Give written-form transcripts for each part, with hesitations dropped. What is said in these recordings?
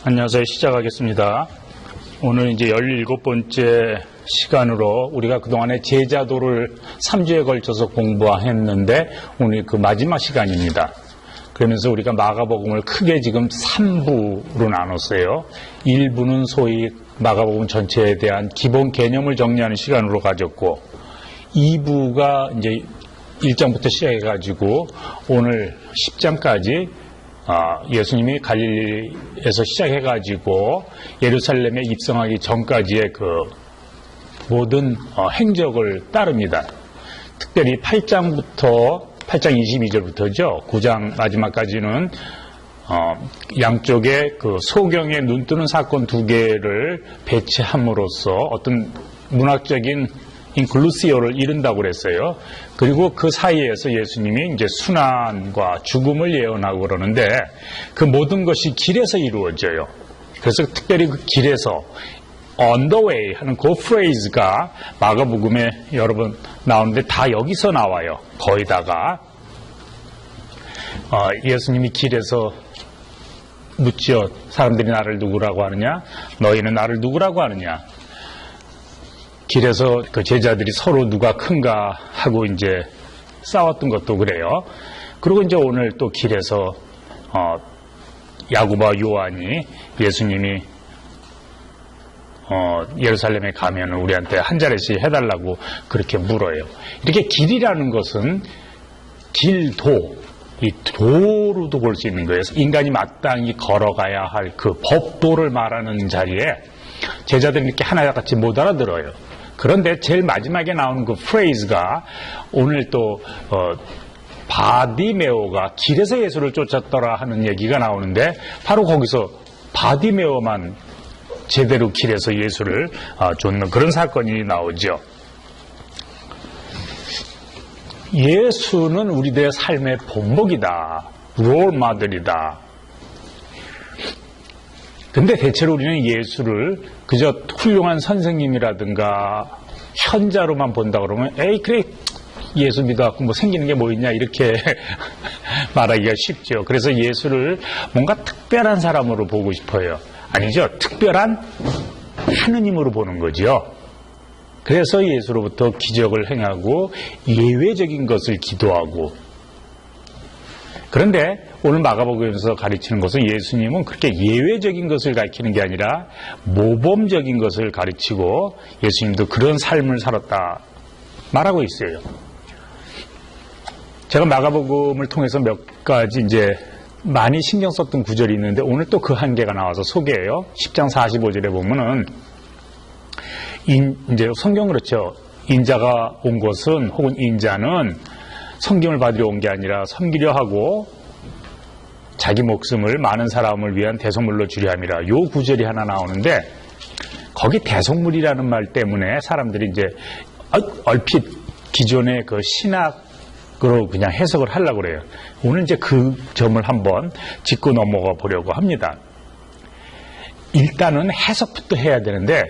안녕하세요. 시작하겠습니다. 오늘 이제 17번째 시간으로 우리가 그동안에 제자도를 3주에 걸쳐서 공부했는데 오늘 그 마지막 시간입니다. 그러면서 우리가 마가복음을 크게 지금 3부로 나눴어요. 1부는 소위 마가복음 전체에 대한 기본 개념을 정리하는 시간으로 가졌고 2부가 이제 1장부터 시작해가지고 오늘 10장까지 예수님이 갈릴리에서 시작해가지고 예루살렘에 입성하기 전까지의 그 모든 행적을 따릅니다. 특별히 8장 22절부터죠. 9장 마지막까지는 양쪽에 그 소경에 눈뜨는 사건 2개를 배치함으로써 어떤 문학적인 인클루시오를 이룬다고 그랬어요. 그리고 그 사이에서 예수님이 이제 순환과 죽음을 예언하고 그러는데 그 모든 것이 길에서 이루어져요. 그래서 특별히 그 길에서 on the way 하는 그 프레이즈가 마가복음에 여러 번 나오는데 다 여기서 나와요. 거의 다가 예수님이 길에서 묻죠. 사람들이 나를 누구라고 하느냐? 너희는 나를 누구라고 하느냐? 길에서 그 제자들이 서로 누가 큰가 하고 이제 싸웠던 것도 그래요. 그리고 이제 오늘 또 길에서 야고보와 요한이 예수님이 예루살렘에 가면 우리한테 한 자리씩 해달라고 그렇게 물어요. 이렇게 길이라는 것은 길도, 이 도로도 볼 수 있는 거예요. 인간이 마땅히 걸어가야 할 그 법도를 말하는 자리에 제자들이 이렇게 하나같이 못 알아들어요. 그런데 제일 마지막에 나오는 그 프레이즈가 오늘 또 바디메오가 길에서 예수를 쫓았더라 하는 얘기가 나오는데 바로 거기서 바디메오만 제대로 길에서 예수를 쫓는 그런 사건이 나오죠. 예수는 우리들의 삶의 본보기다. 롤모델이다. 근데 대체로 우리는 예수를 그저 훌륭한 선생님이라든가 현자로만 본다 그러면 에이 그래 예수 믿어갖고 뭐 생기는 게 뭐 있냐 이렇게 말하기가 쉽죠. 그래서 예수를 뭔가 특별한 사람으로 보고 싶어요. 아니죠. 특별한 하느님으로 보는 거죠. 그래서 예수로부터 기적을 행하고 예외적인 것을 기도하고 그런데 오늘 마가복음에서 가르치는 것은 예수님은 그렇게 예외적인 것을 가르치는 게 아니라 모범적인 것을 가르치고 예수님도 그런 삶을 살았다 말하고 있어요. 제가 마가복음을 통해서 몇 가지 이제 많이 신경 썼던 구절이 있는데 오늘 또 그 한 개가 나와서 소개해요. 10장 45절에 보면은 이제 성경 그렇죠. 인자가 온 것은 혹은 인자는 성김을 받으려 온 게 아니라 섬기려 하고 자기 목숨을 많은 사람을 위한 대속물로 주려 함이라. 요 구절이 하나 나오는데 거기 대속물이라는 말 때문에 사람들이 이제 얼핏 기존의 그 신학으로 그냥 해석을 하려고 그래요. 오늘 이제 그 점을 한번 짚고 넘어가 보려고 합니다. 일단은 해석부터 해야 되는데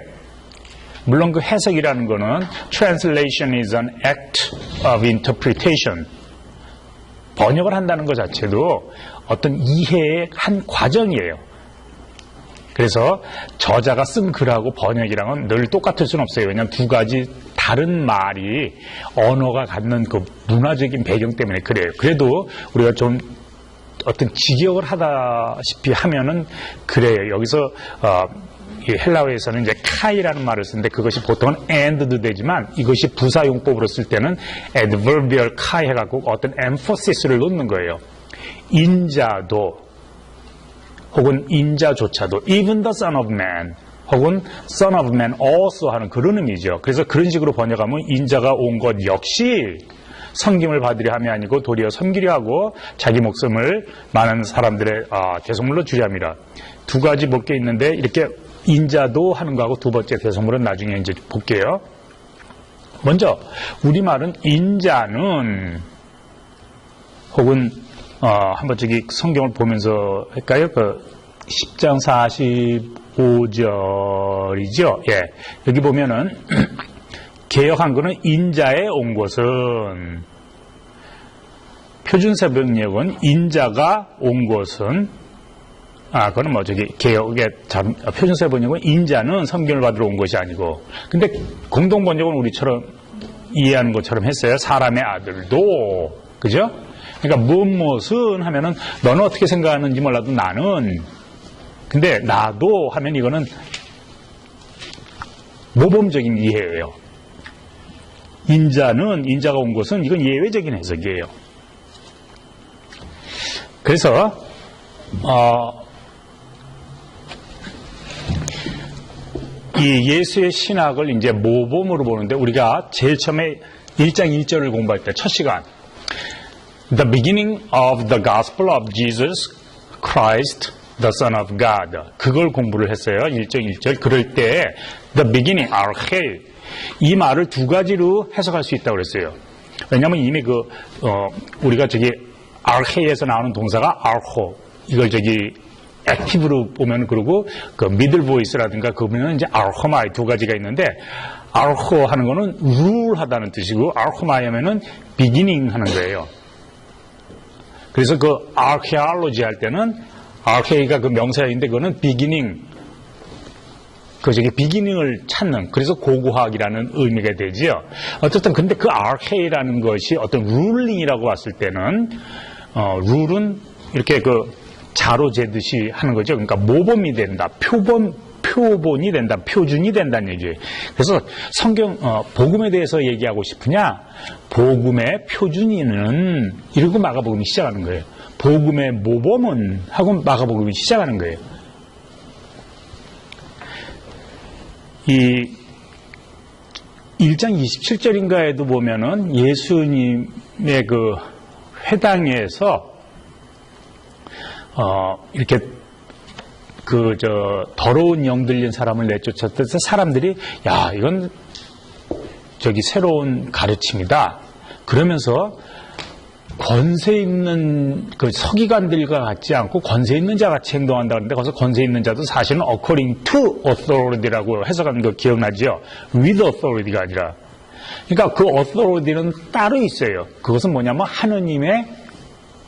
물론 그 해석이라는 거는 translation is an act of interpretation. 번역을 한다는 것 자체도 어떤 이해의 한 과정이에요. 그래서 저자가 쓴 글하고 번역이랑은 늘 똑같을 수는 없어요. 왜냐하면 두 가지 다른 말이 언어가 갖는 그 문화적인 배경 때문에 그래요. 그래도 우리가 좀 어떤 직역을 하다시피 하면은 그래요. 여기서 헬라어에서는 이제 카이라는 말을 쓰는데 그것이 보통은 and도 되지만 이것이 부사용법으로 쓸 때는 adverbial kai 해갖고 어떤 emphasis,를 놓는 거예요. 인자도 혹은 인자조차도 even the son of man 혹은 son of man also 하는 그런 의미죠. 그래서 그런 식으로 번역하면 인자가 온 것 역시 섬김을 받으려 함이 아니고 도리어 섬기려 하고 자기 목숨을 많은 사람들의 대속물로 주려 함이라. 두 가지 묶여 있는데 이렇게 인자도 하는 거하고 두 번째 대속물은 나중에 이제 볼게요. 먼저 우리말은 인자는 혹은 한번 저기 성경을 보면서 할까요? 그 10장 45절이죠. 예. 여기 보면은 개역 한글은 인자에 온 것은 표준세번역은 인자가 온 것은 그거는 뭐 저기 개혁의 표준세 번역은 인자는 성경을 받으러 온 것이 아니고, 근데 공동 번역은 우리처럼 이해하는 것처럼 했어요. 사람의 아들도, 그죠? 그러니까 무엇은 하면은 너는 어떻게 생각하는지 몰라도 나는, 근데 나도 하면 이거는 모범적인 이해예요. 인자가 온 것은 이건 예외적인 해석이에요. 그래서 이 예수의 신학을 이제 모범으로 보는데, 우리가 제일 처음에 1장 1절을 공부할 때 첫 시간 The beginning of the gospel of Jesus Christ, the Son of God, 그걸 공부를 했어요. 1장 1절. 그럴 때 The beginning, arche, 이 말을 두 가지로 해석할 수 있다고 그랬어요. 왜냐하면 이미 우리가 저기 arche에서 나오는 동사가 archo, 이걸 저기 액티브로 보면, 그러고 그 미들 보이스라든가 그러면 이제 archomai 두 가지가 있는데, archo 하는 거는 rule 하다는 뜻이고 archomai 하면은 beginning 하는 거예요. 그래서 그 archaeology 할 때는 arche가 그 명사인데 그거는 beginning, 비기닝을 찾는, 그래서 고고학이라는 의미가 되지요. 어쨌든 근데 그 arche라는 것이 어떤 ruling이라고 봤을 때는 룰은 이렇게 자로 재듯이 하는 거죠. 그러니까 모범이 된다, 표본이 된다, 표준이 된다는 얘기예요. 그래서 성경 복음에 대해서 얘기하고 싶으냐, 복음의 표준이는 이러고 마가복음이 시작하는 거예요. 복음의 모범은 하고 마가복음이 시작하는 거예요. 이 1장 27절인가에도 보면은 예수님의 그 회당에서 이렇게 더러운 영 들린 사람을 내쫓았을 때 사람들이, 야, 이건 저기 새로운 가르침이다. 그러면서 권세 있는 그 서기관들과 같지 않고 권세 있는 자 같이 행동한다 그러는데, 거기서 권세 있는 자도 사실은 according to authority라고 해석하는 거 기억나죠? with authority가 아니라. 그러니까 그 authority는 따로 있어요. 그것은 뭐냐면 하느님의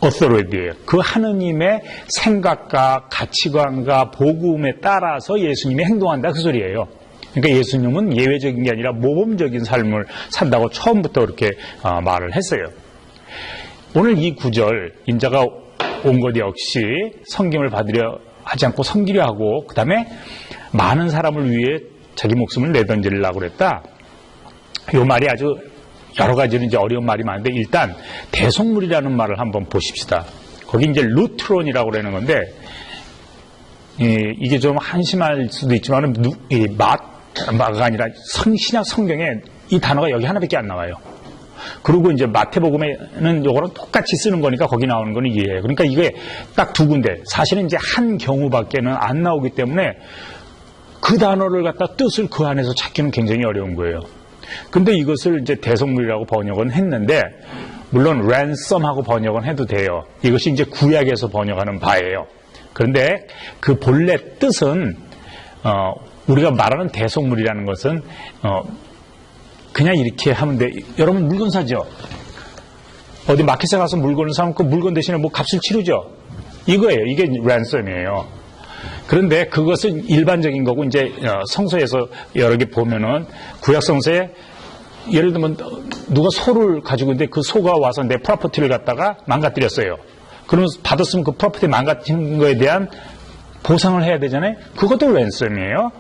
authority예요. 그 하느님의 생각과 가치관과 복음에 따라서 예수님이 행동한다, 그 소리예요. 그러니까 예수님은 예외적인 게 아니라 모범적인 삶을 산다고 처음부터 그렇게 말을 했어요. 오늘 이 구절, 인자가 온 것 역시 성경을 받으려 하지 않고 섬기려 하고, 그 다음에 많은 사람을 위해 자기 목숨을 내던지려고 그랬다. 이 말이 아주 여러 가지로 이제 어려운 말이 많은데, 일단 대속물이라는 말을 한번 보십시다. 거기 이제 루트론이라고 그러는 건데, 이게 좀 한심할 수도 있지만 마가 아니라 신약 성경에 이 단어가 여기 하나밖에 안 나와요. 그리고 이제 마태복음에는 요거랑 똑같이 쓰는 거니까 거기 나오는 거는 이해해요. 그러니까 이게 딱 두 군데, 사실은 이제 한 경우밖에는 안 나오기 때문에 그 단어를 갖다 뜻을 그 안에서 찾기는 굉장히 어려운 거예요. 근데 이것을 이제 대속물이라고 번역은 했는데, 물론 ransom하고 번역은 해도 돼요. 이것이 이제 구약에서 번역하는 바예요. 그런데 그 본래 뜻은 우리가 말하는 대속물이라는 것은 그냥 이렇게 하면 돼. 여러분 물건 사죠? 어디 마켓에 가서 물건을 사면 그 물건 대신에 뭐 값을 치르죠? 이거예요. 이게 ransom이에요. 그런데 그것은 일반적인 거고, 이제 성서에서 여러 개 보면은 구약 성서에 예를 들면 누가 소를 가지고 있는데 그 소가 와서 내 프로퍼티를 갖다가 망가뜨렸어요. 그러면 받았으면 그 프로퍼티 망가뜨린 거에 대한 보상을 해야 되잖아요. 그것도 랜섬이에요.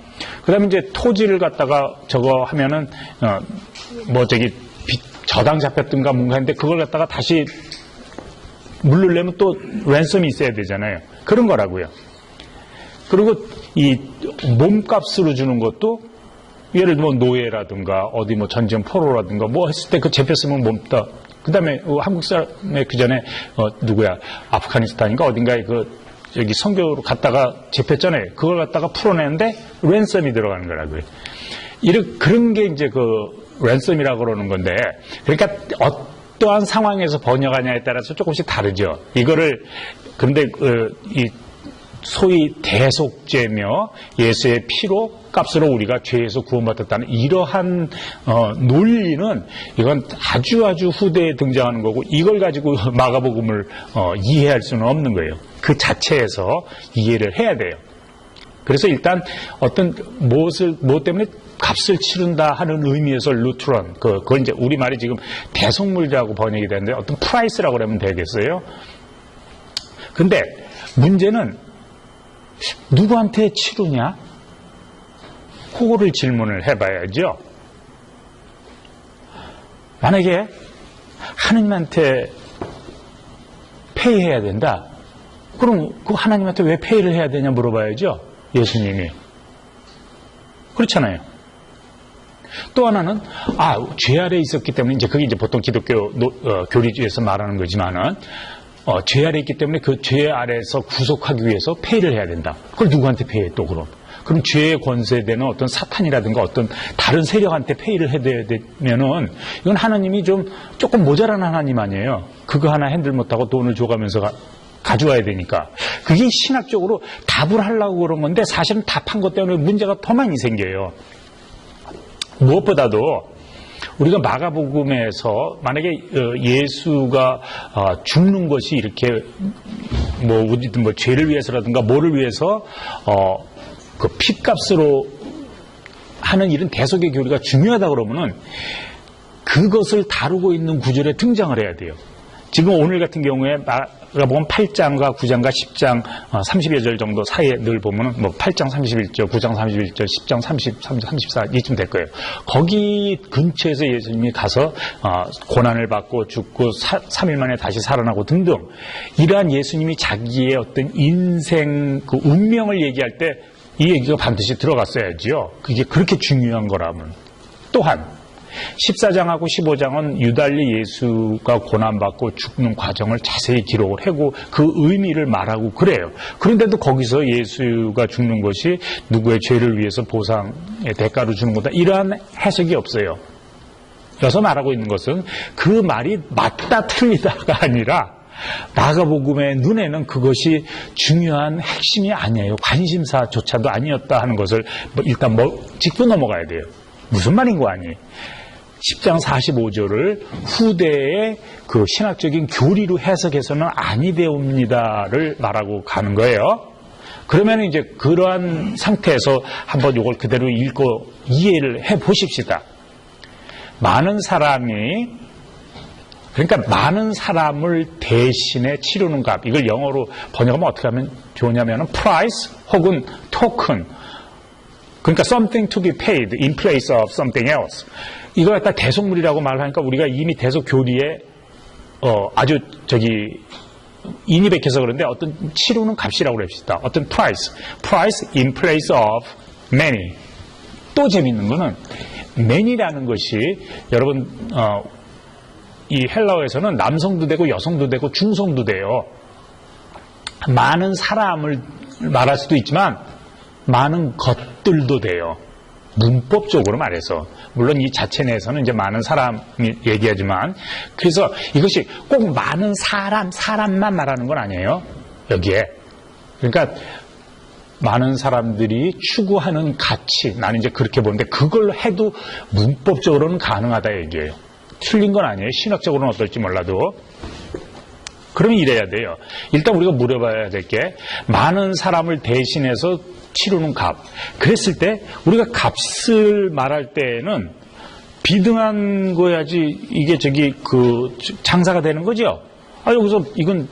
그 다음에 이제 토지를 갖다가 저거 하면은, 저당 잡혔든가 뭔가 했는데 그걸 갖다가 다시 물르려면 또 랜섬이 있어야 되잖아요. 그런 거라고요. 그리고 이 몸값으로 주는 것도, 예를 들면 노예라든가 어디 전쟁 포로라든가 뭐 했을 때 그 잡혔으면 몸다. 그 다음에 한국 사람의 그 전에, 아프가니스탄인가 어딘가에 여기 선교로 갔다가 잡혔잖아요. 그걸 갖다가 풀어내는데 랜섬이 들어가는 거라고요. 그런 게 이제 랜섬이라고 그러는 건데, 그러니까 어떠한 상황에서 번역하냐에 따라서 조금씩 다르죠. 그런데 소위 대속죄며 예수의 피로 값으로 우리가 죄에서 구원받았다는 이러한 논리는, 이건 아주 후대에 등장하는 거고, 이걸 가지고 마가복음을 이해할 수는 없는 거예요. 그 자체에서 이해를 해야 돼요. 그래서 일단 어떤 무엇 때문에 값을 치른다 하는 의미에서 루트론, 그건 이제 우리말이 지금 대속물이라고 번역이 되는데 어떤 프라이스라고 그러면 되겠어요? 근데 문제는 누구한테 치르냐? 그거를 질문을 해봐야죠. 만약에 하느님한테 페이해야 된다. 그럼 그 하나님한테 왜 페이를 해야 되냐 물어봐야죠. 예수님이. 그렇잖아요. 또 하나는 죄 아래에 있었기 때문에 이제 그게 이제 보통 기독교 교리주에서 말하는 거지만은 죄 아래에 있기 때문에 그 죄 아래에서 구속하기 위해서 페이를 해야 된다. 그걸 누구한테 페이해 또 그럼? 그럼 죄의 권세되는 어떤 사탄이라든가 어떤 다른 세력한테 페이를 해야 되면은 이건 하나님이 조금 모자란 하나님 아니에요. 그거 하나 핸들 못하고 돈을 줘가면서 가져와야 되니까. 그게 신학적으로 답을 하려고 그런 건데 사실은 답한 것 때문에 문제가 더 많이 생겨요. 무엇보다도 우리가 마가복음에서 만약에 예수가 죽는 것이 이렇게 우리든 죄를 위해서라든가 뭐를 위해서 그 핏값으로 하는 이런 대속의 교리가 중요하다 그러면은 그것을 다루고 있는 구절에 등장을 해야 돼요. 지금 오늘 같은 경우에 마가복음 8장과 9장과 10장 30여 절 정도 사이에 늘 보면은 8장 31절, 9장 31절, 10장 33, 34 이쯤 될 거예요. 거기 근처에서 예수님이 가서 고난을 받고 죽고 3일 만에 다시 살아나고 등등 이러한 예수님이 자기의 어떤 인생 그 운명을 얘기할 때 이 얘기가 반드시 들어갔어야지요. 그게 그렇게 중요한 거라면. 또한 14장하고 15장은 유달리 예수가 고난받고 죽는 과정을 자세히 기록을 하고 그 의미를 말하고 그래요. 그런데도 거기서 예수가 죽는 것이 누구의 죄를 위해서 보상의 대가로 주는 거다. 이러한 해석이 없어요. 여기서 말하고 있는 것은 그 말이 맞다 틀리다가 아니라 마가복음의 눈에는 그것이 중요한 핵심이 아니에요. 관심사조차도 아니었다 하는 것을 일단 짚고 넘어가야 돼요. 무슨 말인 거 아니에요? 10장 45절을 후대의 그 신학적인 교리로 해석해서는 아니되옵니다를 말하고 가는 거예요. 그러면 이제 그러한 상태에서 한번 이걸 그대로 읽고 이해를 해 보십시다. 많은 사람이 그러니까 많은 사람을 대신에 치르는 값. 이걸 영어로 번역하면 어떻게 하면 좋냐면은 price 혹은 token. 그러니까 something to be paid in place of something else. 이걸 갖다 대속물이라고 말하니까 우리가 이미 대속 교리에 아주 인이 백해서 그런데 어떤 치르는 값이라고 그럽시다. 어떤 price in place of many. 또 재밌는 거는 many라는 것이 여러분 이 헬라어에서는 남성도 되고 여성도 되고 중성도 돼요. 많은 사람을 말할 수도 있지만 많은 것들도 돼요. 문법적으로 말해서. 물론 이 자체 내에서는 이제 많은 사람이 얘기하지만 그래서 이것이 꼭 많은 사람만 말하는 건 아니에요. 여기에. 그러니까 많은 사람들이 추구하는 가치, 나는 이제 그렇게 보는데 그걸 해도 문법적으로는 가능하다 얘기예요. 틀린 건 아니에요. 신학적으로는 어떨지 몰라도. 그러면 이래야 돼요. 일단 우리가 물어봐야 될 게 많은 사람을 대신해서 치르는 값. 그랬을 때 우리가 값을 말할 때는 비등한 거야지 이게 장사가 되는 거죠. 여기서 이건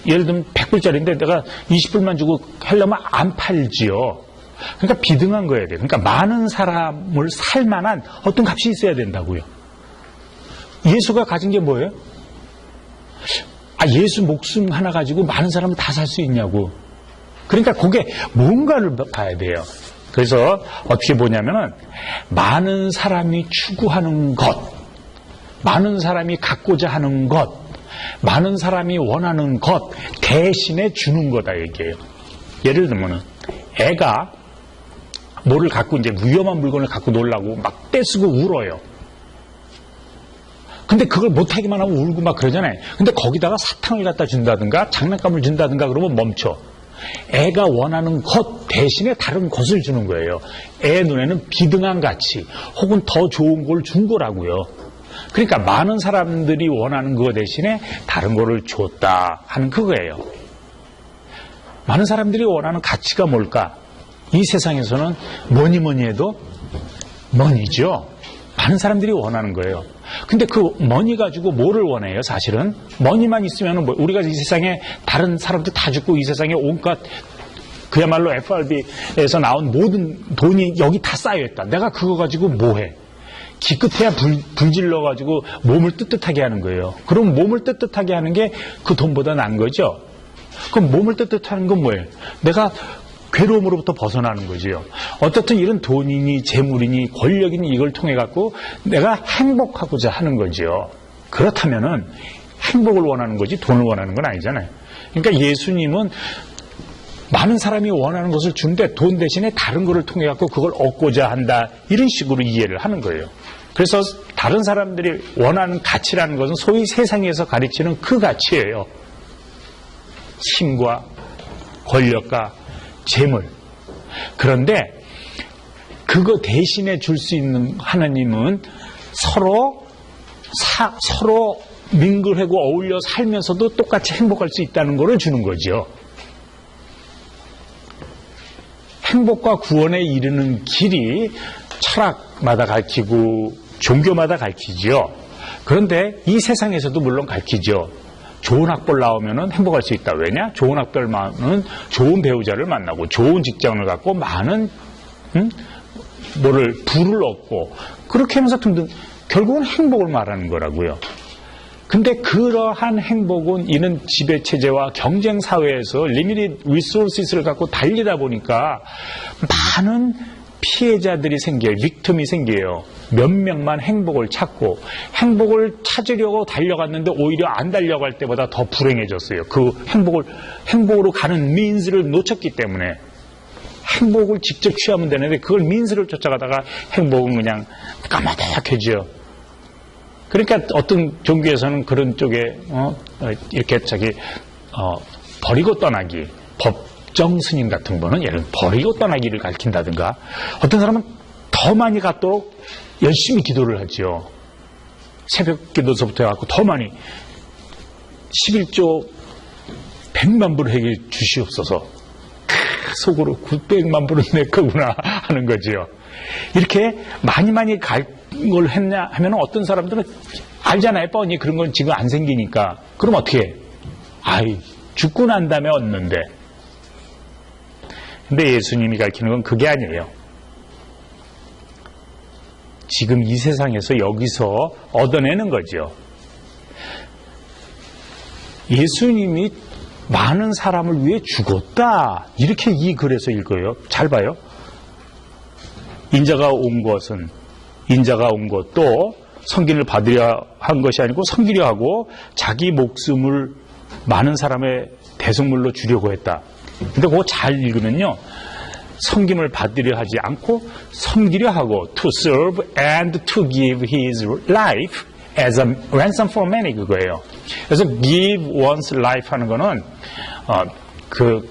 예를 들면 100불짜리인데 내가 20불만 주고 하려면 안 팔지요. 그러니까 비등한 거여야 돼요. 그러니까 많은 사람을 살 만한 어떤 값이 있어야 된다고요. 예수가 가진 게 뭐예요? 예수 목숨 하나 가지고 많은 사람을 다 살 수 있냐고. 그러니까 그게 뭔가를 봐야 돼요. 그래서 어떻게 보냐면은 많은 사람이 추구하는 것, 많은 사람이 갖고자 하는 것, 많은 사람이 원하는 것 대신에 주는 거다 얘기예요. 예를 들면은 애가 뭐를 갖고 이제 위험한 물건을 갖고 놀라고 막 떼쓰고 울어요. 근데 그걸 못하기만 하고 울고 막 그러잖아요. 근데 거기다가 사탕을 갖다 준다든가 장난감을 준다든가 그러면 멈춰. 애가 원하는 것 대신에 다른 것을 주는 거예요. 애 눈에는 비등한 가치 혹은 더 좋은 걸 준 거라고요. 그러니까 많은 사람들이 원하는 거 대신에 다른 거를 줬다 하는 그거예요. 많은 사람들이 원하는 가치가 뭘까? 이 세상에서는 뭐니 해도 머니죠. 많은 사람들이 원하는 거예요. 근데 그 머니 가지고 뭐를 원해요? 사실은 머니만 있으면 뭐 우리가 이 세상에 다른 사람들 다 죽고 이 세상에 온갖 그야말로 FRB에서 나온 모든 돈이 여기 다 쌓여있다. 내가 그거 가지고 뭐해? 기껏해야 불질러 가지고 몸을 뜨뜻하게 하는 거예요. 그럼 몸을 뜨뜻하게 하는 게 그 돈보다 나은 거죠. 그럼 몸을 뜨뜻하는 건 뭐예요? 내가 괴로움으로부터 벗어나는 거지요. 어떻든 이런 돈이니 재물이니 권력이니 이걸 통해 갖고 내가 행복하고자 하는 거지요. 그렇다면은 행복을 원하는 거지 돈을 원하는 건 아니잖아요. 그러니까 예수님은 많은 사람이 원하는 것을 주는데 돈 대신에 다른 것을 통해 갖고 그걸 얻고자 한다. 이런 식으로 이해를 하는 거예요. 그래서 다른 사람들이 원하는 가치라는 것은 소위 세상에서 가르치는 그 가치예요. 힘과 권력과 재물. 그런데 그거 대신에 줄 수 있는 하나님은 서로 민글하고 어울려 살면서도 똑같이 행복할 수 있다는 것을 주는 거죠. 행복과 구원에 이르는 길이 철학마다 가르치고 종교마다 가르치죠. 그런데 이 세상에서도 물론 가르치죠. 좋은 학벌 나오면 행복할 수 있다. 왜냐? 좋은 학벌 나오면 좋은 배우자를 만나고 좋은 직장을 갖고 많은 부를 얻고 그렇게 하면서 등등 결국은 행복을 말하는 거라고요. 근데 그러한 행복은 이는 지배체제와 경쟁사회에서 리미티드 리소스를 갖고 달리다 보니까 많은 피해자들이 생겨요. 빅텀이 생겨요. 몇 명만 행복을 찾고 행복을 찾으려고 달려갔는데 오히려 안 달려갈 때보다 더 불행해졌어요. 그 행복으로 가는 민스를 놓쳤기 때문에 행복을 직접 취하면 되는데 그걸 민스를 쫓아가다가 행복은 그냥 까마득해져요. 그러니까 어떤 종교에서는 그런 쪽에 이렇게 버리고 떠나기, 법정 스님 같은 거는 예를 들어 버리고 떠나기를 가르친다든가 어떤 사람은 더 많이 갖도록 열심히 기도를 하죠. 새벽 기도서부터 해갖고 더 많이 11조 100만 불을 해게 주시옵소서. 속으로 900만 불은 내 거구나 하는 거지요. 이렇게 많이 갈 걸 했냐 하면 어떤 사람들은 알잖아요. 뻔히 그런 건 지금 안 생기니까. 그럼 어떻게 해? 죽고 난 다음에 얻는데. 근데 예수님이 가르치는 건 그게 아니에요. 지금 이 세상에서 여기서 얻어내는 거죠. 예수님이 많은 사람을 위해 죽었다. 이렇게 이 글에서 읽어요. 잘 봐요. 인자가 온 것도 섬김을 받으려 한 것이 아니고 섬기려 하고 자기 목숨을 많은 사람의 대속물로 주려고 했다. 근데 그거 잘 읽으면요. 섬김을 받으려 하지 않고 섬기려 하고 to serve and to give his life as a ransom for many 그거예요. 그래서 give one's life 하는 거는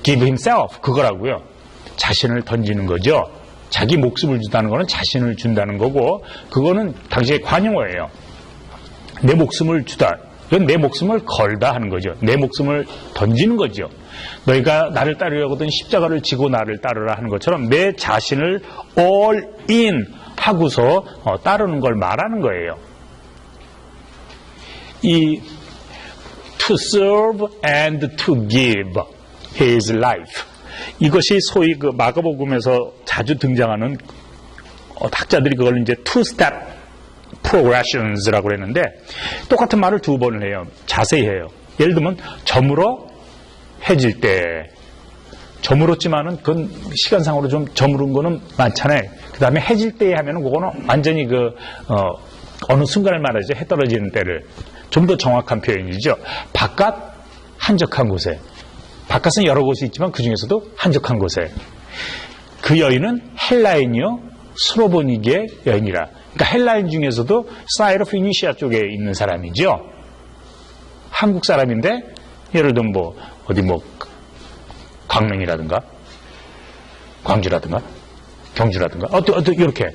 give himself 그거라고요. 자신을 던지는 거죠. 자기 목숨을 준다는 거는 자신을 준다는 거고 그거는 당시의 관용어예요. 내 목숨을 주다. 이건 내 목숨을 걸다 하는 거죠. 내 목숨을 던지는 거죠. 너희가 나를 따르려거든 십자가를 지고 나를 따르라 하는 것처럼 내 자신을 all in 하고서 따르는 걸 말하는 거예요. 이 to serve and to give his life 이것이 소위 그 마가복음에서 자주 등장하는 학자들이 그걸 이제 two-step progressions라고 그랬는데 똑같은 말을 두 번을 해요. 자세히 해요. 예를 들면 저물어 해질 때 저물었지만은 그건 시간상으로 좀 저물은 거는 많잖아요. 그 다음에 해질 때 하면은 그거는 완전히 어느 순간을 말하죠. 해 떨어지는 때를 좀 더 정확한 표현이죠. 바깥 한적한 곳에 바깥은 여러 곳이 있지만 그 중에서도 한적한 곳에 그 여인은 헬라인이요 스로보니게 여인이라. 그러니까 헬라인 중에서도 사이로피니시아 쪽에 있는 사람이죠. 한국 사람인데 예를 들면 강릉이라든가 광주라든가 경주라든가 이렇게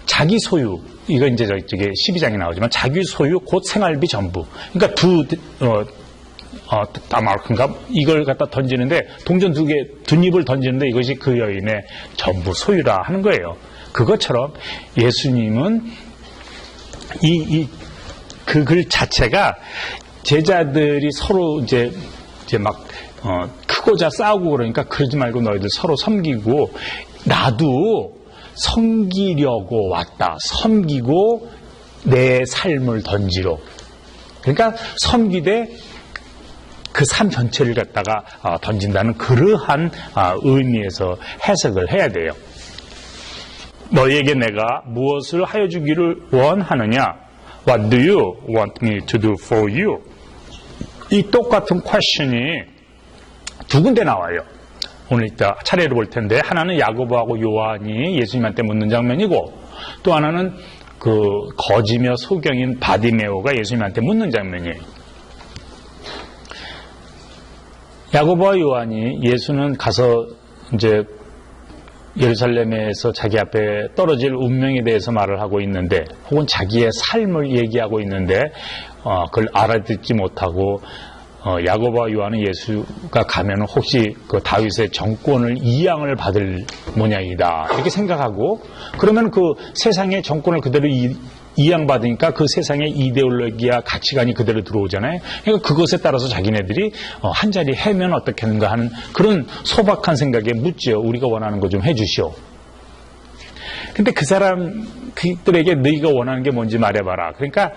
자기 소유 이거 이제 저게 12장에 나오지만 자기 소유 곧 생활비 전부. 그러니까 다마르크인가 이걸 갖다 던지는데 동전 두 입을 던지는데 이것이 그 여인의 전부 소유라 하는 거예요. 그것처럼 예수님은 그 글 자체가 제자들이 서로 이제 막 크고자 싸우고 그러니까 그러지 말고 너희들 서로 섬기고 나도 섬기려고 왔다. 섬기고 내 삶을 던지러. 그러니까 섬기되 그 삶 전체를 갖다가 던진다는 그러한 의미에서 해석을 해야 돼요. 너희에게 내가 무엇을 하여 주기를 원하느냐? What do you want me to do for you? 이 똑같은 question이 두 군데 나와요. 오늘 이따 차례로 볼 텐데 하나는 야고보하고 요한이 예수님한테 묻는 장면이고 또 하나는 그 거지며 소경인 바디메오가 예수님한테 묻는 장면이에요. 야고보와 요한이 예수는 가서 이제 예루살렘에서 자기 앞에 떨어질 운명에 대해서 말을 하고 있는데 혹은 자기의 삶을 얘기하고 있는데 그걸 알아듣지 못하고 야고보와 요한은 예수가 가면 혹시 그 다윗의 정권을 이양을 받을 모양이다 이렇게 생각하고 그러면 그 세상의 정권을 그대로 이양받으니까 그 세상의 이데올로기와 가치관이 그대로 들어오잖아요. 그러니까 그것에 따라서 자기네들이 한 자리 해면 어떻겠는가 하는 그런 소박한 생각에 묻죠. 우리가 원하는 거 좀 해주시오. 근데 그 사람들에게 너희가 원하는 게 뭔지 말해봐라. 그러니까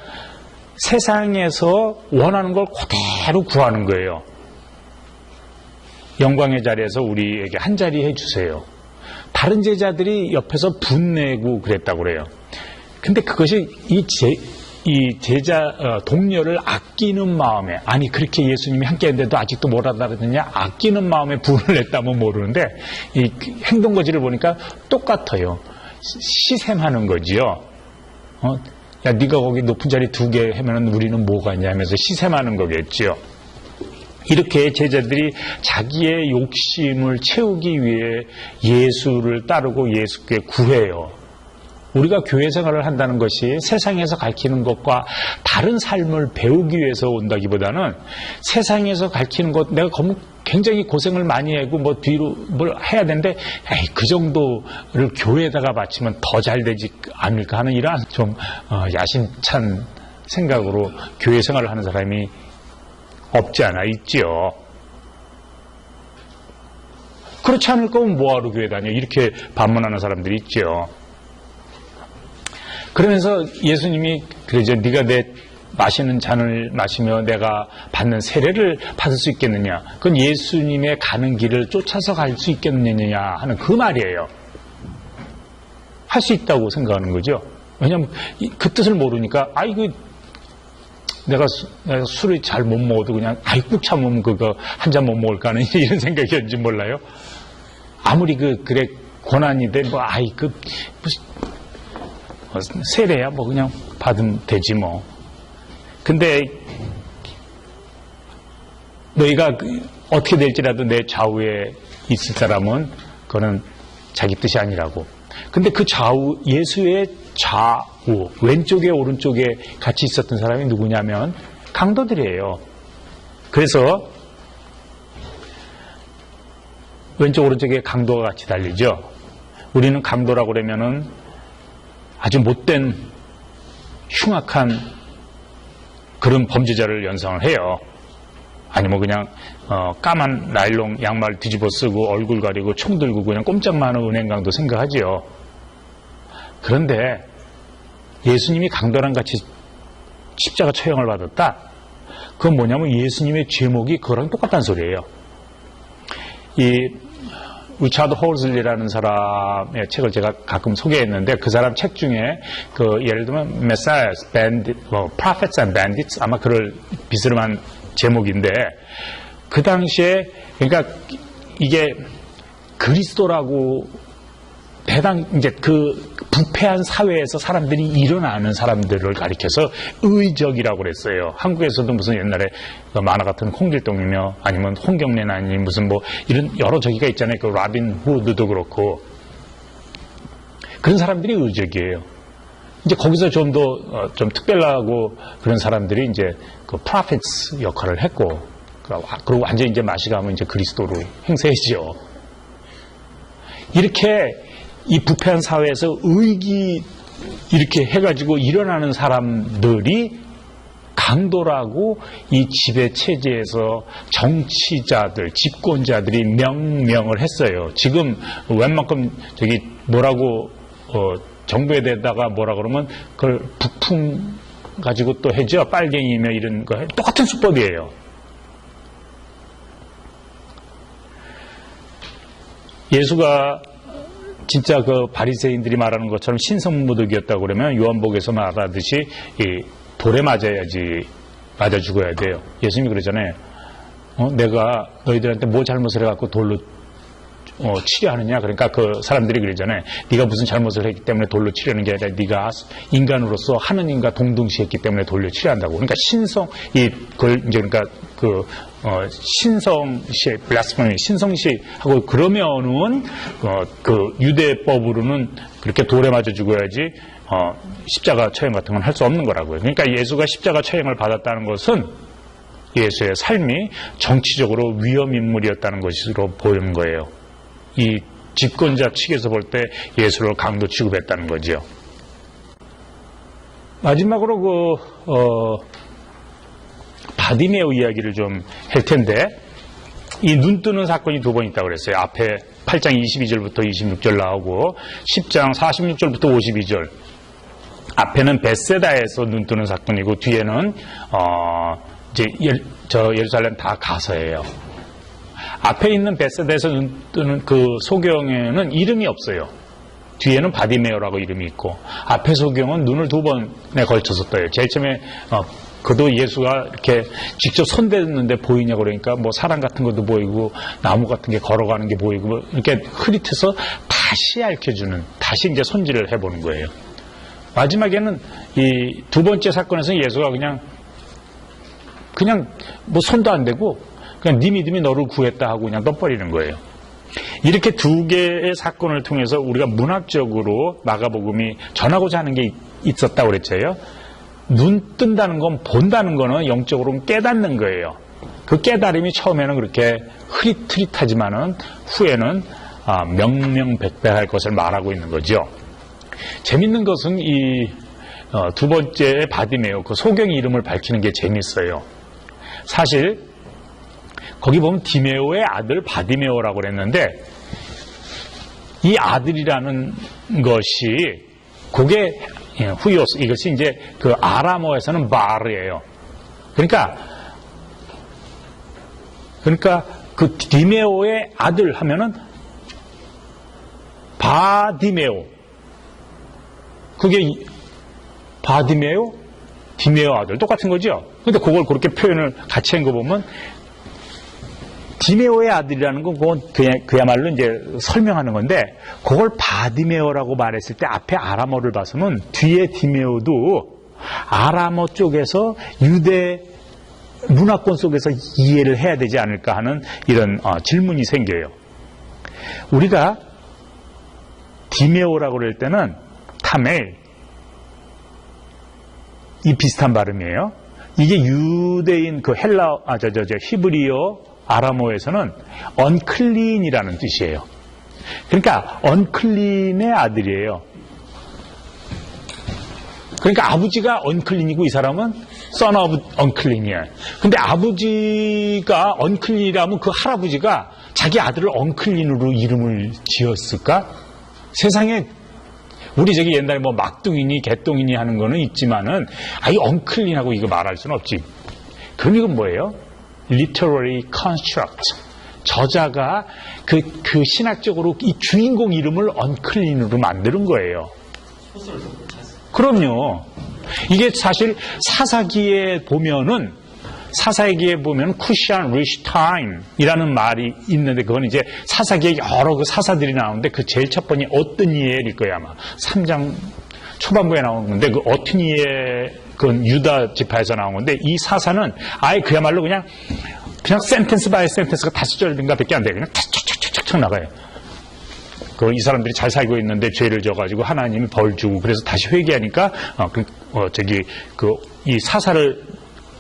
세상에서 원하는 걸 그대로 구하는 거예요. 영광의 자리에서 우리에게 한 자리 해주세요. 다른 제자들이 옆에서 분내고 그랬다고 그래요. 근데 그것이 이 제자 동료를 아끼는 마음에 아니 그렇게 예수님이 함께 했는데도 아직도 뭘 하다느냐 아끼는 마음에 분을 냈다면 모르는데 이 행동거지를 보니까 똑같아요. 시샘하는 거지요. 야 네가 거기 높은 자리 2개 하면은 우리는 뭐가 있냐 하면서 시샘하는 거겠지요. 이렇게 제자들이 자기의 욕심을 채우기 위해 예수를 따르고 예수께 구해요. 우리가 교회 생활을 한다는 것이 세상에서 가르치는 것과 다른 삶을 배우기 위해서 온다기보다는 세상에서 가르치는 것 내가 굉장히 고생을 많이 하고 뭐 뒤로 뭘 해야 되는데 에이, 그 정도를 교회에다가 바치면 더 잘 되지 않을까 하는 이러한 좀 야심찬 생각으로 교회 생활을 하는 사람이 없지 않아 있지요. 그렇지 않을 거면 뭐하러 교회 다녀 이렇게 반문하는 사람들이 있지요. 그러면서 예수님이 그러죠. 네가 내 마시는 잔을 마시며 내가 받는 세례를 받을 수 있겠느냐. 그건 예수님의 가는 길을 쫓아서 갈 수 있겠느냐 하는 그 말이에요. 할 수 있다고 생각하는 거죠. 왜냐하면 그 뜻을 모르니까 아이고 내가 술을 잘 못 먹어도 그냥 꾹 참으면 그거 한 잔 못 먹을까 하는 이런 생각이었는지 몰라요. 아무리 그래 고난이 돼 뭐 세례야 뭐 그냥 받으면 되지 뭐. 근데 너희가 어떻게 될지라도 내 좌우에 있을 사람은 그거는 자기 뜻이 아니라고. 근데 그 좌우 예수의 좌우 왼쪽에 오른쪽에 같이 있었던 사람이 누구냐면 강도들이에요. 그래서 왼쪽 오른쪽에 강도가 같이 달리죠. 우리는 강도라고 그러면은 아주 못된 흉악한 그런 범죄자를 연상을 해요. 아니면 그냥 까만 나일론 양말 뒤집어 쓰고 얼굴 가리고 총 들고 그냥 꼼짝만 하는 은행강도 생각하지요. 그런데 예수님이 강도랑 같이 십자가 처형을 받았다. 그건 뭐냐면 예수님의 제목이 그거랑 똑같다는 소리예요. 이 리차드 홀즐리라는 사람의 책을 제가 가끔 소개했는데 그 사람 책 중에 그 예를 들면 Messiahs, Prophets and Bandits 아마 그럴 비스름한 제목인데 그 당시에 그러니까 이게 그리스도라고 이제 그 부패한 사회에서 사람들이 일어나는 사람들을 가리켜서 의적이라고 그랬어요. 한국에서도 무슨 옛날에 만화 같은 홍길동이며 아니면 홍경래나 아니면 무슨 뭐 이런 여러 저기가 있잖아요. 그 라빈 후드도 그렇고 그런 사람들이 의적이에요. 이제 거기서 좀 더 좀 특별하고 그런 사람들이 이제 그 프로페트 역할을 했고 그리고 완전히 이제 맛이 가면 이제 그리스도로 행세해지죠. 이렇게 이 부패한 사회에서 의기 이렇게 해가지고 일어나는 사람들이 강도라고 이 지배 체제에서 정치자들, 집권자들이 명명을 했어요. 지금 웬만큼 저기 뭐라고 정부에 대다가 뭐라 그러면 그걸 북풍 가지고 또 해죠. 빨갱이며 이런 거 똑같은 수법이에요. 예수가 진짜 그 바리새인들이 말하는 것처럼 신성모독이었다고 그러면 요한복음에서 말하듯이 이 돌에 맞아 죽어야 돼요. 예수님이 그러잖아요. 내가 너희들한테 뭐 잘못을 해갖고 돌로 치려하느냐? 그러니까 그 사람들이 그러잖아요. 네가 무슨 잘못을 했기 때문에 돌로 치려는 게 아니라 네가 인간으로서 하느님과 동등시했기 때문에 돌로 치려한다고. 그러니까 그걸 이제 그러니까 신성시, 블라스페미, 신성시하고 그러면은 그 유대법으로는 그렇게 돌에 맞아 죽어야지 십자가 처형 같은 건 할 수 없는 거라고요. 그러니까 예수가 십자가 처형을 받았다는 것은 예수의 삶이 정치적으로 위험인물이었다는 것으로 보이는 거예요. 이 집권자 측에서 볼 때 예수를 강도 취급했다는 거죠. 마지막으로 바디메오 이야기를 좀 할 텐데, 이 눈 뜨는 사건이 두 번 있다고 그랬어요. 앞에 8장 22절부터 26절 나오고 10장 46절부터 52절. 앞에는 베세다에서 눈 뜨는 사건이고 뒤에는 이제 예루살렘 다 가서예요. 앞에 있는 베세다에서 눈 뜨는 그 소경에는 이름이 없어요. 뒤에는 바디메오라고 이름이 있고 앞에 소경은 눈을 두 번에 걸쳐서 떠요. 제일 처음에 그도 예수가 이렇게 직접 손댔는데 보이냐고 그러니까 뭐 사람 같은 것도 보이고 나무 같은 게 걸어가는 게 보이고 뭐 이렇게 흐릿해서 다시 알려주는, 다시 이제 손질을 해보는 거예요. 마지막에는 이 두 번째 사건에서는 예수가 그냥 뭐 손도 안 대고 그냥 네 믿음이 너를 구했다 하고 그냥 떠버리는 거예요. 이렇게 두 개의 사건을 통해서 우리가 문학적으로 마가복음이 전하고자 하는 게 있었다고 그랬죠. 눈 뜬다는 건, 본다는 거는 영적으로 깨닫는 거예요. 그 깨달음이 처음에는 그렇게 흐릿흐릿하지만은 후에는 명명백백할 것을 말하고 있는 거죠. 재밌는 것은 이 두 번째 바디메오, 그 소경이 이름을 밝히는 게 재밌어요. 사실 거기 보면 디메오의 아들 바디메오라고 그랬는데 이 아들이라는 것이 그게 후요스, 이것이 이제 그 아람어에서는 바르예요. 그러니까 그 디메오의 아들 하면은 바디메오. 그게 바디메오, 디메오 아들 똑같은 거죠. 근데 그걸 그렇게 표현을 같이 한 거 보면 디메오의 아들이라는 건 그건 그야말로 이제 설명하는 건데 그걸 바디메오라고 말했을 때 앞에 아람어를 봐서는 뒤에 디메오도 아람어 쪽에서 유대 문화권 속에서 이해를 해야 되지 않을까 하는 이런 질문이 생겨요. 우리가 디메오라고 그럴 때는 타멜, 이 비슷한 발음이에요. 이게 유대인 그 히브리어 아람어에서는 unclean이라는 뜻이에요. 그러니까 unclean의 아들이에요. 그러니까 아버지가 unclean이고 이 사람은 son of unclean이에요. 근데 아버지가 unclean이라면 그 할아버지가 자기 아들을 unclean으로 이름을 지었을까? 세상에 우리 저기 옛날에 뭐 막둥이니 개똥이니 하는 거는 있지만은 이 unclean하고 이거 말할 수는 없지. 그럼 이건 뭐예요? literary construct. 저자가 그 신학적으로 이 주인공 이름을 unclean으로 만드는 거예요. 그럼요. 이게 사실 사사기에 보면 쿠시안 리시타임이라는 말이 있는데 그건 이제 사사기에 여러 그 사사들이 나오는데 그 제일 첫 번이 어뜨니엘일 거야 아마. 3장 초반부에 나오는 건데 그 어뜨니엘 그건 유다 지파에서 나온 건데 이 사사는 아예 그야말로 그냥 센텐스 바이 센텐스가 5절인가 밖에 안 돼요. 그냥 탁탁탁탁 나가요. 이 사람들이 잘 살고 있는데 죄를 져가지고 하나님이 벌 주고 그래서 다시 회개하니까 이 사사를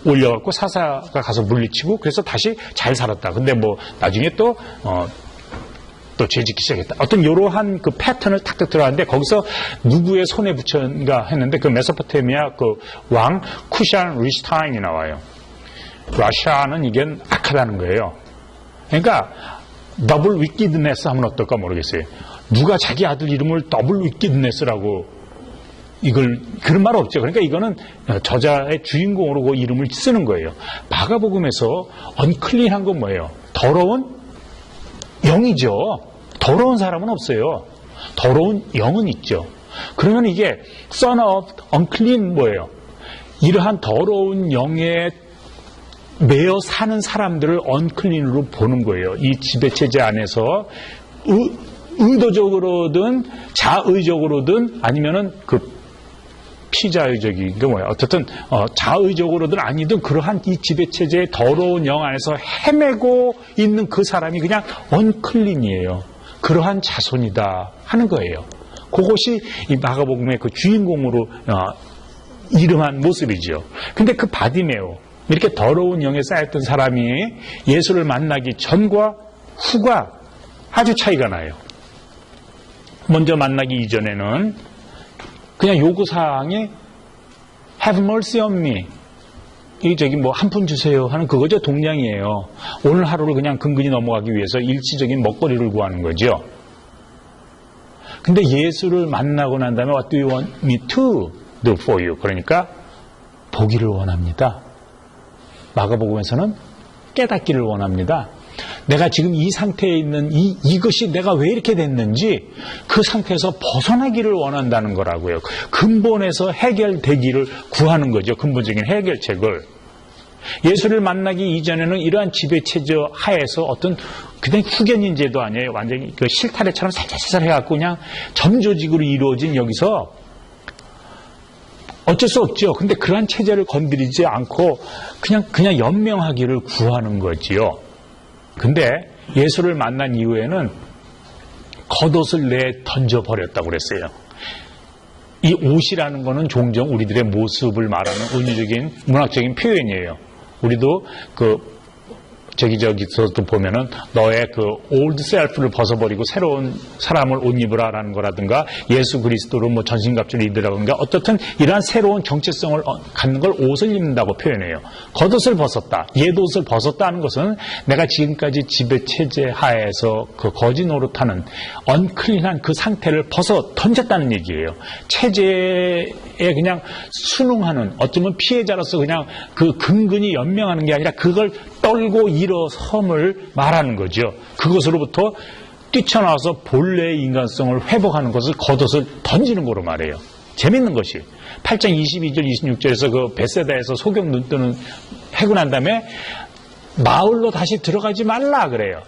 올려갖고 사사가 가서 물리치고 그래서 다시 잘 살았다. 근데 뭐 나중에 또 죄 짓기 시작했다. 어떤 이러한 그 패턴을 탁탁 들어가는데 거기서 누구의 손에 붙였는가 했는데 그 메소포타미아 그 왕 쿠샨 리슈타인이 나와요. 러시아는 이게 악하다는 거예요. 그러니까 더블 위키드네스 하면 어떨까 모르겠어요. 누가 자기 아들 이름을 더블 위키드네스라고 이걸 그런 말 없죠. 그러니까 이거는 저자의 주인공으로 그 이름을 쓰는 거예요. 마가복음에서 언클린한 건 뭐예요? 더러운 영이죠. 더러운 사람은 없어요. 더러운 영은 있죠. 그러면 이게 son of unclean 뭐예요? 이러한 더러운 영에 매여 사는 사람들을 unclean으로 보는 거예요. 이 지배체제 안에서 의도적으로든 자의적으로든 아니면은 그 피자의적인 게 뭐야? 어쨌든 자의적으로든 아니든 그러한 이 지배체제의 더러운 영 안에서 헤매고 있는 그 사람이 그냥 언클린이에요. 그러한 자손이다 하는 거예요. 그것이 이 마가복음의 그 주인공으로 이름한 모습이죠. 근데 그 바디메오 이렇게 더러운 영에 쌓였던 사람이 예수를 만나기 전과 후가 아주 차이가 나요. 먼저 만나기 이전에는 그냥 요구사항이 have mercy on me. 뭐 한 푼 주세요 하는 그거죠. 동량이에요. 오늘 하루를 그냥 근근히 넘어가기 위해서 일시적인 먹거리를 구하는 거죠. 근데 예수를 만나고 난 다음에 what do you want me to do for you? 그러니까 보기를 원합니다. 마가복음에서는 깨닫기를 원합니다. 내가 지금 이 상태에 있는 이것이 내가 왜 이렇게 됐는지 그 상태에서 벗어나기를 원한다는 거라고요. 근본에서 해결되기를 구하는 거죠. 근본적인 해결책을. 예수를 만나기 이전에는 이러한 지배체제 하에서 어떤 그냥 후견인 제도 아니에요. 완전히 그 실타래처럼 살살살살 해갖고 그냥 점조직으로 이루어진 여기서 어쩔 수 없죠. 근데 그러한 체제를 건드리지 않고 그냥 연명하기를 구하는 거지요. 근데 예수를 만난 이후에는 겉옷을 던져버렸다고 그랬어요. 이 옷이라는 거는 종종 우리들의 모습을 말하는 은유적인 문학적인 표현이에요. 우리도 저기서도 보면은 너의 그 올드 셀프를 벗어버리고 새로운 사람을 옷 입으라라는 거라든가 예수 그리스도로 뭐 전신갑주를 입으라든가 어떻든 이러한 새로운 정체성을 갖는 걸 옷을 입는다고 표현해요. 겉옷을 벗었다. 옛옷을 벗었다는 것은 내가 지금까지 지배체제 하에서 그 거지 노릇하는 언클린한 그 상태를 벗어 던졌다는 얘기예요. 체제에 그냥 순응하는 어쩌면 피해자로서 그냥 그 근근히 연명하는 게 아니라 그걸 떨고 일어섬을 말하는 거죠. 그것으로부터 뛰쳐나와서 본래의 인간성을 회복하는 것을 겉옷을 던지는 거로 말해요. 재밌는 것이 8장 22절 26절에서 그 베세다에서 소경 눈뜨는 해고 난 다음에 마을로 다시 들어가지 말라 그래요.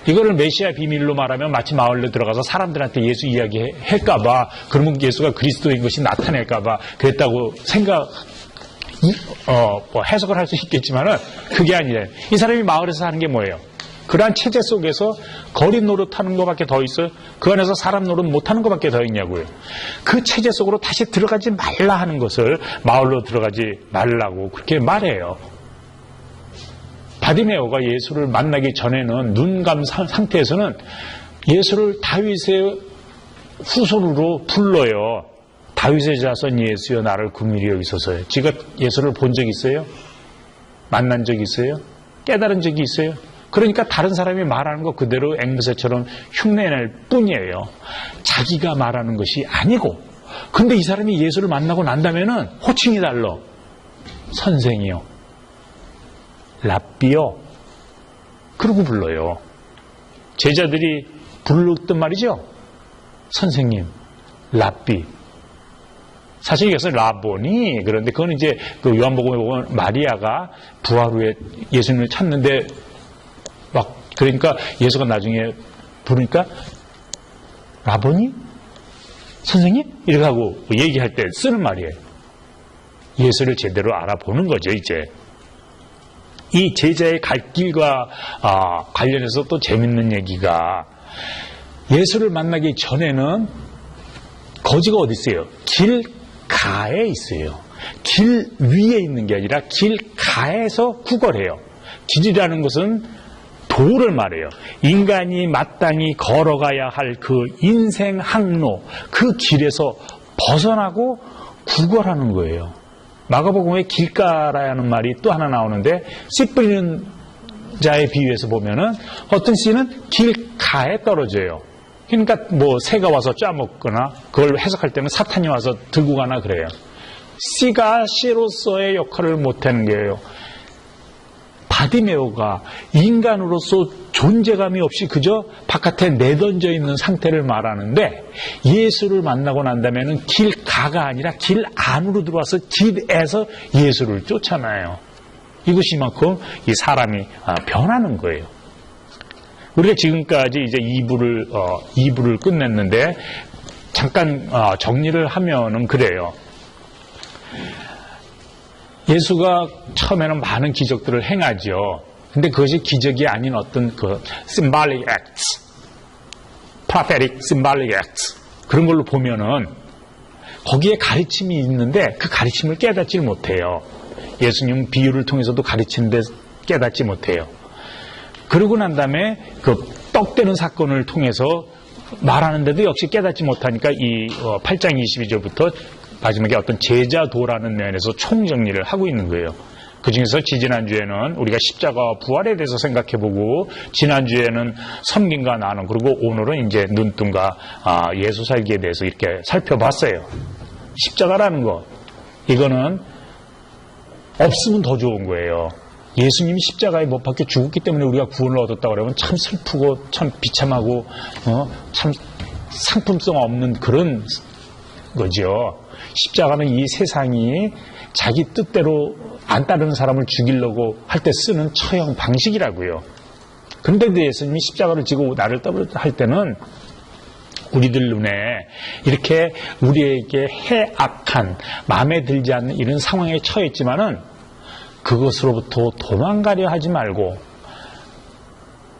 이거를 메시아 비밀로 말하면 마치 마을로 들어가서 사람들한테 예수 이야기 할까봐 그러면 예수가 그리스도인 것이 나타낼까봐 그랬다고 뭐 해석을 할 수 있겠지만은 그게 아니에요. 이 사람이 마을에서 사는 게 뭐예요? 그러한 체제 속에서 거리 노릇하는 것밖에 더 있어요? 그 안에서 사람 노릇 못하는 것밖에 더 있냐고요. 그 체제 속으로 다시 들어가지 말라 하는 것을 마을로 들어가지 말라고 그렇게 말해요. 바디메오가 예수를 만나기 전에는 눈감 상태에서는 예수를 다윗의 후손으로 불러요. 다윗의 자손 예수여 나를 긍휼히 여기소서요. 지가 예수를 본 적 있어요? 만난 적 있어요? 깨달은 적이 있어요? 그러니까 다른 사람이 말하는 거 그대로 앵무새처럼 흉내낼 뿐이에요. 자기가 말하는 것이 아니고. 근데 이 사람이 예수를 만나고 난다면은 호칭이 달라. 선생이요. 랍비요. 그러고 불러요. 제자들이 불렀단 말이죠. 선생님, 랍비. 사실 여기서 라보니 그런데 그건 이제 그 요한복음에 보면 마리아가 부활 후에 예수님을 찾는데 막 그러니까 예수가 나중에 부르니까 라보니 선생님 이렇게 하고 얘기할 때 쓰는 말이에요. 예수를 제대로 알아보는 거죠. 이제 이 제자의 갈 길과 관련해서 또 재밌는 얘기가 예수를 만나기 전에는 거지가 어디 있어요? 길가에 있어요. 길 위에 있는 게 아니라 길 가에서 구걸해요. 길이라는 것은 도를 말해요. 인간이 마땅히 걸어가야 할 그 인생 항로, 그 길에서 벗어나고 구걸하는 거예요. 마가복음에 길가라는 말이 또 하나 나오는데, 씨 뿌리는 자에 비유해서 보면은 어떤 씨는 길가에 떨어져요. 그러니까 뭐 새가 와서 짜먹거나 그걸 해석할 때는 사탄이 와서 들고 가나 그래요. 씨가 씨로서의 역할을 못하는 거예요. 바디메오가 인간으로서 존재감이 없이 그저 바깥에 내던져 있는 상태를 말하는데, 예수를 만나고 난다면 길가가 아니라 길 안으로 들어와서 길에서 예수를 쫓아나요. 이것이 만큼 이 사람이 변하는 거예요. 우리가 지금까지 이제 2부를 끝냈는데, 잠깐 정리를 하면은 그래요. 예수가 처음에는 많은 기적들을 행하죠. 근데 그것이 기적이 아닌 어떤 그 symbolic acts, prophetic symbolic acts, 그런 걸로 보면은 거기에 가르침이 있는데 그 가르침을 깨닫지 못해요. 예수님 비유를 통해서도 가르치는데 깨닫지 못해요. 그러고 난 다음에 그 떡되는 사건을 통해서 말하는데도 역시 깨닫지 못하니까 이 8장 22절부터 마지막에 어떤 제자도라는 면에서 총정리를 하고 있는 거예요. 그 중에서 지지난주에는 우리가 십자가와 부활에 대해서 생각해보고, 지난주에는 섬김과 나눔, 그리고 오늘은 이제 눈뜬과 예수 살기에 대해서 이렇게 살펴봤어요. 십자가라는 것, 이거는 없으면 더 좋은 거예요. 예수님이 십자가에 못 박혀 죽었기 때문에 우리가 구원을 얻었다고 그러면 참 슬프고 참 비참하고 참 상품성 없는 그런 거죠. 십자가는 이 세상이 자기 뜻대로 안 따르는 사람을 죽이려고 할 때 쓰는 처형 방식이라고요. 그런데 예수님이 십자가를 지고 나를 떠날 때는 우리들 눈에 이렇게 우리에게 해악한, 마음에 들지 않는 이런 상황에 처했지만은 그것으로부터 도망가려 하지 말고,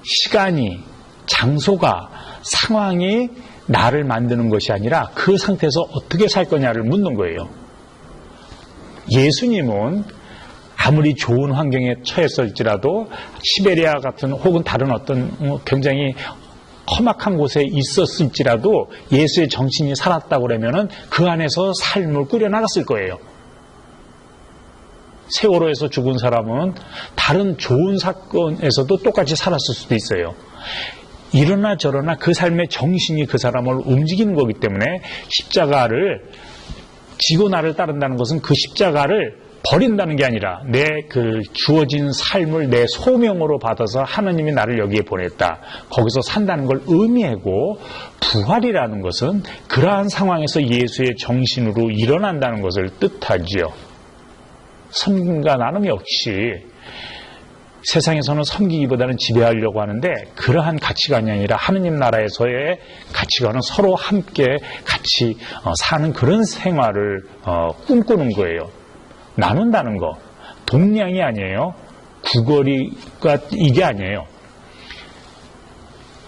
시간이, 장소가, 상황이 나를 만드는 것이 아니라 그 상태에서 어떻게 살 거냐를 묻는 거예요. 예수님은 아무리 좋은 환경에 처했을지라도 시베리아 같은 혹은 다른 어떤 굉장히 험악한 곳에 있었을지라도 예수의 정신이 살았다고 그러면은 그 안에서 삶을 꾸려나갔을 거예요. 세월호에서 죽은 사람은 다른 좋은 사건에서도 똑같이 살았을 수도 있어요. 이러나 저러나 그 삶의 정신이 그 사람을 움직이는 거기 때문에 십자가를 지고 나를 따른다는 것은 그 십자가를 버린다는 게 아니라 내 그 주어진 삶을 내 소명으로 받아서 하나님이 나를 여기에 보냈다, 거기서 산다는 걸 의미하고, 부활이라는 것은 그러한 상황에서 예수의 정신으로 일어난다는 것을 뜻하지요. 섬김과 나눔 역시 세상에서는 섬기기보다는 지배하려고 하는데, 그러한 가치관이 아니라 하느님 나라에서의 가치관은 서로 함께 같이 사는 그런 생활을 꿈꾸는 거예요. 나눈다는 거, 동량이 아니에요. 구걸이가 이게 아니에요.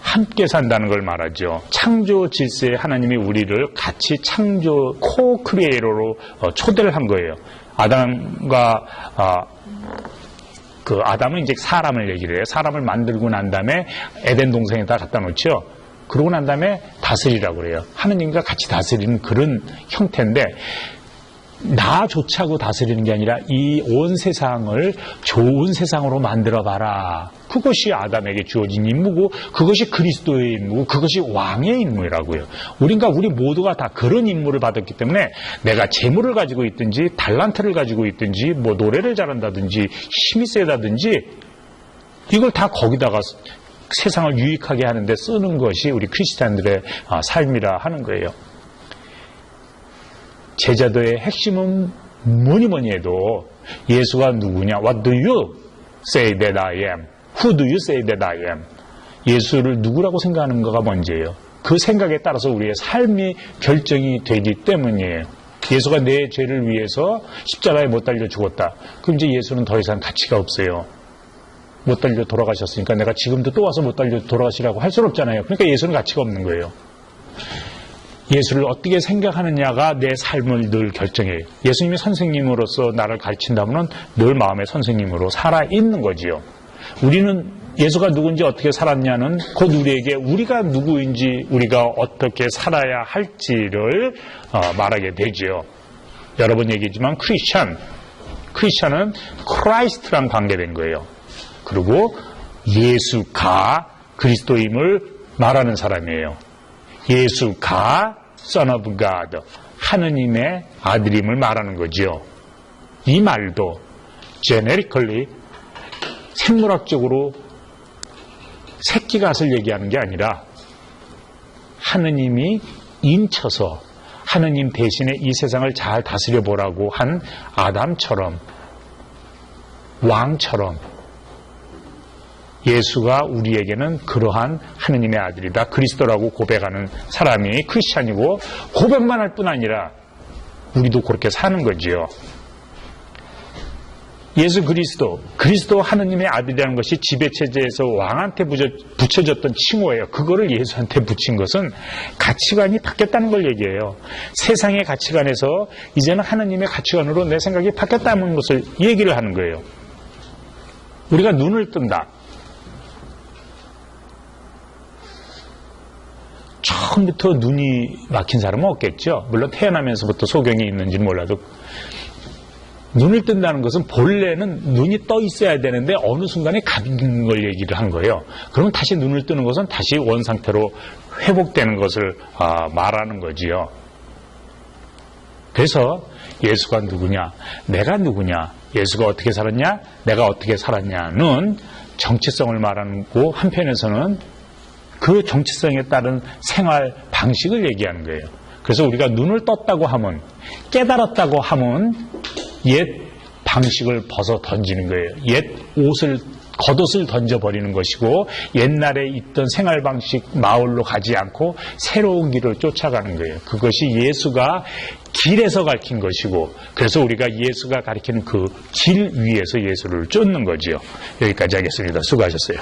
함께 산다는 걸 말하죠. 창조 질서에 하나님이 우리를 같이 창조 코크리에이터로 초대를 한 거예요. 아담과 그 아담은 이제 사람을 얘기를 해요. 사람을 만들고 난 다음에 에덴 동산에다 갖다 놓죠. 그러고 난 다음에 다스리라고 그래요. 하느님과 같이 다스리는 그런 형태인데, 나조차고 다스리는 게 아니라 이 온 세상을 좋은 세상으로 만들어봐라. 그것이 아담에게 주어진 임무고, 그것이 그리스도의 임무고, 그것이 왕의 임무라고요. 우리 모두가 다 그런 임무를 받았기 때문에 내가 재물을 가지고 있든지 달란트를 가지고 있든지 뭐 노래를 잘한다든지 힘이 세다든지 이걸 다 거기다가 세상을 유익하게 하는데 쓰는 것이 우리 크리스찬들의 삶이라 하는 거예요. 제자도의 핵심은 뭐니 해도 예수가 누구냐? What do you say that I am? Who do you say that I am? 예수를 누구라고 생각하는가가 먼저예요. 그 생각에 따라서 우리의 삶이 결정이 되기 때문이에요. 예수가 내 죄를 위해서 십자가에 못 달려 죽었다. 그럼 이제 예수는 더 이상 가치가 없어요. 못 달려 돌아가셨으니까 내가 지금도 또 와서 못 달려 돌아가시라고 할 수는 없잖아요. 그러니까 예수는 가치가 없는 거예요. 예수를 어떻게 생각하느냐가 내 삶을 늘 결정해요. 예수님이 선생님으로서 나를 가르친다면 늘 마음의 선생님으로 살아있는 거지요. 우리는 예수가 누군지 어떻게 살았냐는 곧 우리에게 우리가 누구인지 우리가 어떻게 살아야 할지를 말하게 되지요. 여러 번 얘기했지만 크리스찬은 크라이스트랑 관계된 거예요. 그리고 예수가 그리스도임을 말하는 사람이에요. 예수가 Son of God, 하느님의 아들임을 말하는 거지요. 이 말도 generically 생물학적으로 새끼갓을 얘기하는 게 아니라 하느님이 인쳐서 하느님 대신에 이 세상을 잘 다스려 보라고 한 아담처럼 왕처럼 예수가 우리에게는 그러한 하느님의 아들이다. 그리스도라고 고백하는 사람이 크리스찬이고 고백만 할 뿐 아니라 우리도 그렇게 사는 거지요. 예수 그리스도 하느님의 아들이라는 것이 지배체제에서 왕한테 붙여졌던 칭호예요. 그거를 예수한테 붙인 것은 가치관이 바뀌었다는 걸 얘기해요. 세상의 가치관에서 이제는 하느님의 가치관으로 내 생각이 바뀌었다는 것을 얘기를 하는 거예요. 우리가 눈을 뜬다. 처음부터 눈이 막힌 사람은 없겠죠. 물론 태어나면서부터 소경이 있는지는 몰라도 눈을 뜬다는 것은 본래는 눈이 떠 있어야 되는데 어느 순간에 감는 걸 얘기를 한 거예요. 그러면 다시 눈을 뜨는 것은 다시 원상태로 회복되는 것을 말하는 거지요. 그래서 예수가 누구냐, 내가 누구냐, 예수가 어떻게 살았냐, 내가 어떻게 살았냐는 정체성을 말하고 한편에서는 그 정체성에 따른 생활 방식을 얘기하는 거예요. 그래서 우리가 눈을 떴다고 하면, 깨달았다고 하면 옛 방식을 벗어 던지는 거예요. 옛 겉옷을 던져버리는 것이고 옛날에 있던 생활 방식 마을로 가지 않고 새로운 길을 쫓아가는 거예요. 그것이 예수가 길에서 가르친 것이고 그래서 우리가 예수가 가르치는 그 길 위에서 예수를 쫓는 거지요. 여기까지 하겠습니다. 수고하셨어요.